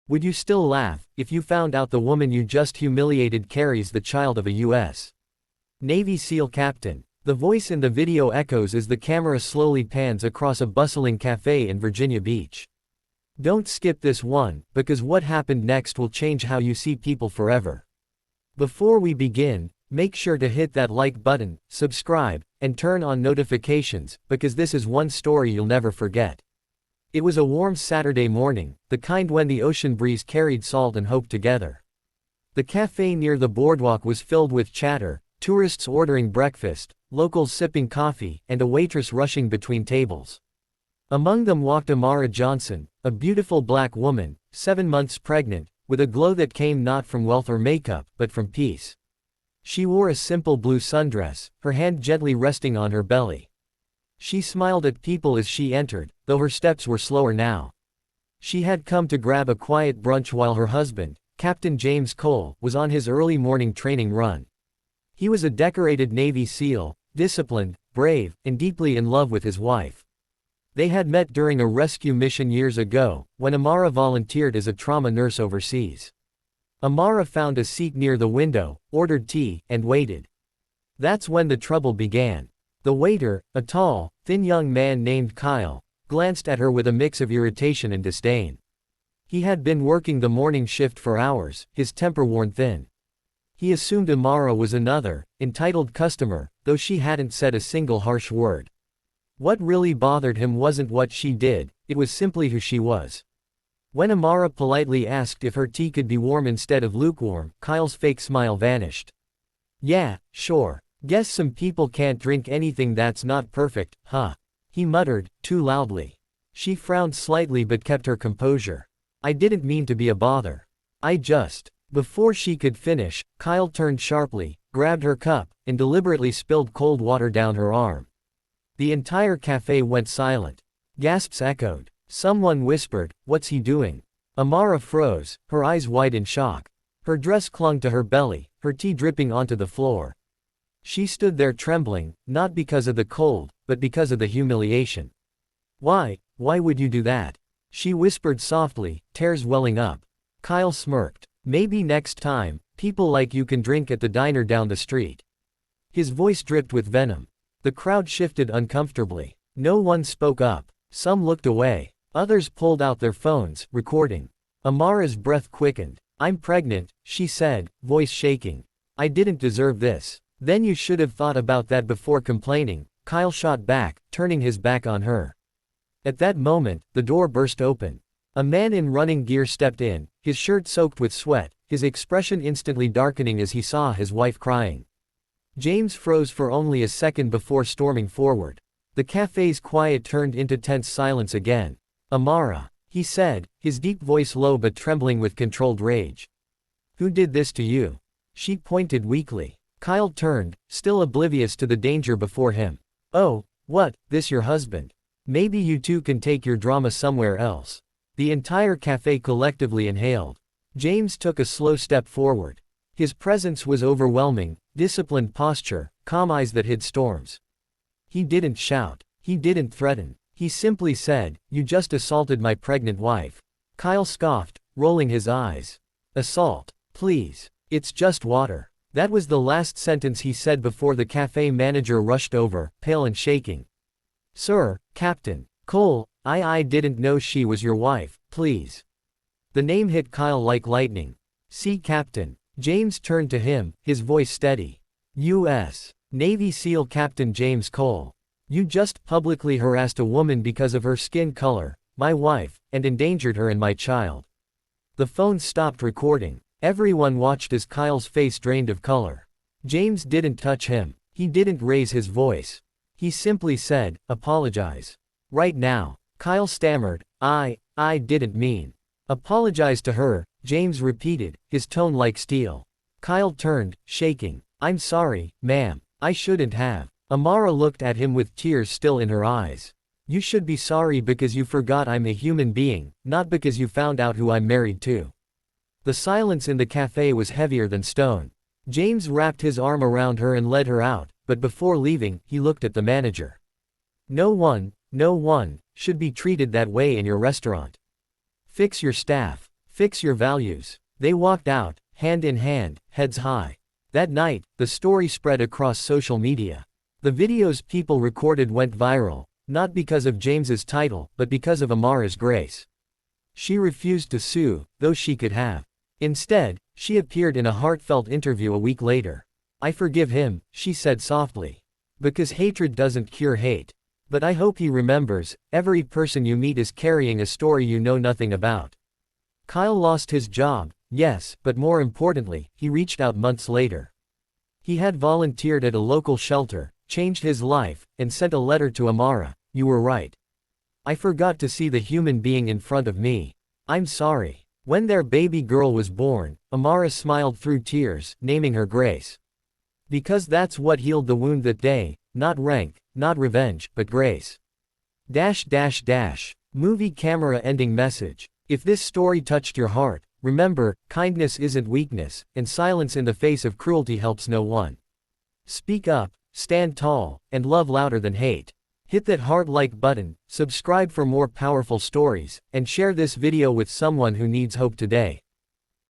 Would you still laugh if you found out the woman you just humiliated carries the child of a U.S. Navy SEAL captain? The voice in the video echoes as the camera slowly pans across a bustling cafe in Virginia Beach. Don't skip this one, because what happened next will change how you see people forever. Before we begin, make sure to hit that like button, subscribe, and turn on notifications, because this is one story you'll never forget. It was a warm Saturday morning, the kind when the ocean breeze carried salt and hope together. The cafe near the boardwalk was filled with chatter, tourists ordering breakfast, locals sipping coffee, and a waitress rushing between tables. Among them walked Amara Johnson, a beautiful black woman, 7 months pregnant, with a glow that came not from wealth or makeup, but from peace. She wore a simple blue sundress, her hand gently resting on her belly. She smiled at people as she entered, though her steps were slower now. She had come to grab a quiet brunch while her husband, Captain James Cole, was on his early morning training run. He was a decorated Navy SEAL, disciplined, brave, and deeply in love with his wife. They had met during a rescue mission years ago, when Amara volunteered as a trauma nurse overseas. Amara found a seat near the window, ordered tea, and waited. That's when the trouble began. The waiter, a tall, thin young man named Kyle, glanced at her with a mix of irritation and disdain. He had been working the morning shift for hours, his temper worn thin. He assumed Amara was another, entitled customer, though she hadn't said a single harsh word. What really bothered him wasn't what she did, it was simply who she was. When Amara politely asked if her tea could be warm instead of lukewarm, Kyle's fake smile vanished. "Yeah, sure. Guess some people can't drink anything that's not perfect, huh?" he muttered, too loudly. She frowned slightly but kept her composure. "I didn't mean to be a bother. I just..." Before she could finish, Kyle turned sharply, grabbed her cup, and deliberately spilled cold water down her arm. The entire cafe went silent. Gasps echoed. Someone whispered, "What's he doing?" Amara froze, her eyes wide in shock. Her dress clung to her belly, her tea dripping onto the floor. She stood there trembling, not because of the cold, but because of the humiliation. Why would you do that?" she whispered softly, tears welling up. Kyle smirked. "Maybe next time, people like you can drink at the diner down the street." His voice dripped with venom. The crowd shifted uncomfortably. No one spoke up. Some looked away. Others pulled out their phones, recording. Amara's breath quickened. "I'm pregnant," she said, voice shaking. "I didn't deserve this." "Then you should have thought about that before complaining," Kyle shot back, turning his back on her. At that moment, the door burst open. A man in running gear stepped in, his shirt soaked with sweat, his expression instantly darkening as he saw his wife crying. James froze for only a second before storming forward. The cafe's quiet turned into tense silence again. "Amara," he said, his deep voice low but trembling with controlled rage. "Who did this to you?" She pointed weakly. Kyle turned, still oblivious to the danger before him. "Oh, what, this your husband? Maybe you two can take your drama somewhere else." The entire cafe collectively inhaled. James took a slow step forward. His presence was overwhelming, disciplined posture, calm eyes that hid storms. He didn't shout. He didn't threaten. He simply said, "You just assaulted my pregnant wife." Kyle scoffed, rolling his eyes. "Assault? Please. It's just water." That was the last sentence he said before the cafe manager rushed over, pale and shaking. "Sir, Captain Cole, I didn't know she was your wife, please." The name hit Kyle like lightning. "See, Captain." James turned to him, his voice steady. U.S. Navy SEAL Captain James Cole. "You just publicly harassed a woman because of her skin color, my wife, and endangered her and my child." The phone stopped recording. Everyone watched as Kyle's face drained of color. James didn't touch him. He didn't raise his voice. He simply said, "Apologize. Right now." Kyle stammered, I didn't mean." "Apologize to her," James repeated, his tone like steel. Kyle turned, shaking. "I'm sorry, ma'am. I shouldn't have." Amara looked at him with tears still in her eyes. "You should be sorry because you forgot I'm a human being, not because you found out who I'm married to." The silence in the cafe was heavier than stone. James wrapped his arm around her and led her out, but before leaving, he looked at the manager. No one should be treated that way in your restaurant. Fix your staff. Fix your values. They walked out, hand in hand, heads high. That night, the story spread across social media. The videos people recorded went viral, not because of James's title, but because of Amara's grace. She refused to sue, though she could have. Instead, she appeared in a heartfelt interview a week later. "I forgive him," she said softly. "Because hatred doesn't cure hate. But I hope he remembers, every person you meet is carrying a story you know nothing about." Kyle lost his job, yes, but more importantly, he reached out months later. He had volunteered at a local shelter, changed his life, and sent a letter to Amara. "You were right. I forgot to see the human being in front of me. I'm sorry." When their baby girl was born, Amara smiled through tears, naming her Grace. Because that's what healed the wound that day, not rank, not revenge, but grace. Movie camera ending message. If this story touched your heart, remember, kindness isn't weakness, and silence in the face of cruelty helps no one. Speak up, stand tall, and love louder than hate. Hit that heart-like button, subscribe for more powerful stories, and share this video with someone who needs hope today.